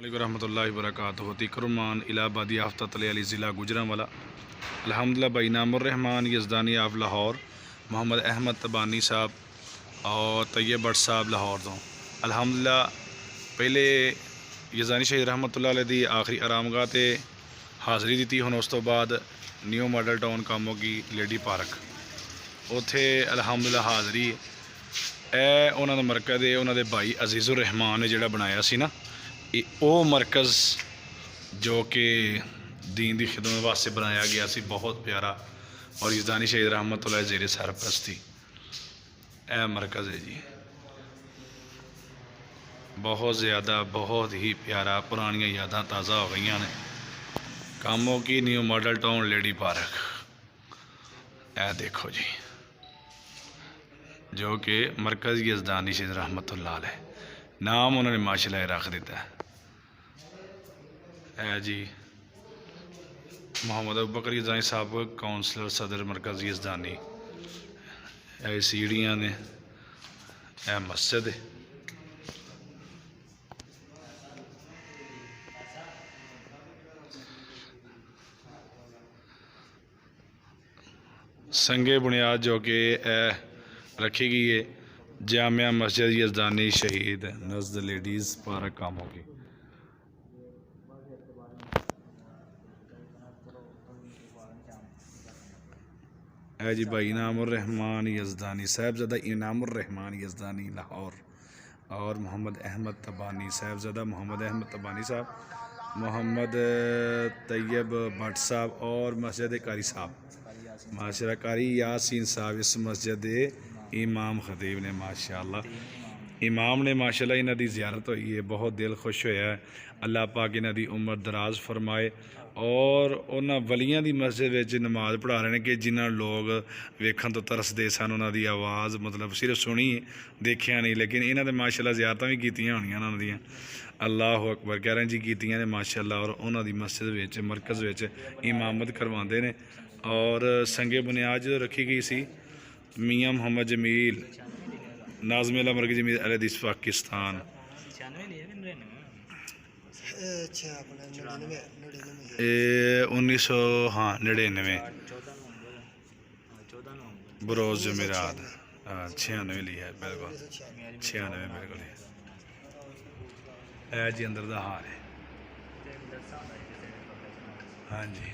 रहमतुल्लाहि व बरकातुहू। तिकरुमान इलाहाबादी आफ्ता तले अली ज़िला गुजरांवाला। अल्हम्दुलिल्लाह भाई नामुर्रहमान यज़दानी ऑफ लाहौर, मोहम्मद अहमद तबानी साहब और तैयब भट्ट साहब लाहौर तो अल्हम्दुलिल्लाह पहले यज़दानी शहीद रहमतुल्लाह अलैह दी आखिरी आरामगाह ते हाज़री दी। हुण उस तो बाद न्यू मॉडल टाउन कामों की लेडी पार्क उत्थे अल्हम्दुलिल्लाह हाज़री ए उन्होंने मरकज़ है। उन्होंने भाई अजीज़ुर रहमान ने जिहड़ा बनाया सी ना, ये वो मरकज़ जो कि दीन की खिदमत वास्ते बनाया गया सी, बहुत प्यारा। और यज़दानी शहीद रहमतुल्लाह ज़ेरे सरपरस्ती ए मरकज़ है जी, बहुत ज़्यादा बहुत ही प्यारा। पुरानियाँ यादां ताज़ा हो गई ने। कामों की new model town lady park ए देखो जी, जो कि मरकज़ यज़दानी शहीद रहमतुल्लाह अलैह नाम उन्होंने माशाअल्लाह रख दिता है जी। मोहम्मद अबूबकर यज़दानी साहब काउंसलर सदर मरकज़ यज़दानी। ए सीढ़ियाँ ने, ए मस्जिद है। संगे बुनियाद जो कि रखी गई है जामिया मस्जिद यज़दानी शहीद नज़द लेडीज़ पार्क कामों की। है जी भाई इनामुर्रहमान यज़दानी साहबज़ादा इनामुर्रहमान यज़दानी लाहौर और मोहम्मद अहमद तबानी साहबज़ादा मोहम्मद अहमद तबानी साहब, मोहम्मद तैयब भट्ट साहब और मस्जिद कारी साहब माशाअल्लाह कारी यासीन साहब इस मस्जिद इमाम खतीब ने माशाअल्लाह। इमाम ने माशाअल्लाह इन्हां दी ज़ियारत हुई है, बहुत दिल खुश होया है। अल्लाह पाक इन्हां दी उम्र दराज फरमाए और उन्हां वलियां दी मस्जिद विच नमाज़ पढ़ा रहे हैं कि जिन्हां लोग वेखण तो तरसदे सन। उन्हां दी आवाज़ मतलब सिर्फ सुनी देखिया नहीं, लेकिन इन्हां दे माशाअल्लाह ज़ियारतां भी कीतियां होणियां उन्हां दियां। अल्लाह अकबर कह रहे हैं जी कीतियां ने माशाअल्लाह। और उन्हां दी मस्जिद विच मरकज़ विच इमामत करवाते हैं। और संगे बुनियाद जो रखी गई सी मियाँ मोहम्मद जमील नाज़िम मरकज़ जमील अलहदीस पाकिस्तान। 1999 बरोज़ जुमेरात 96 ली है, बिल्कुल 96 बिल्कुल है जी। अंदर का हाल है हाँ जी।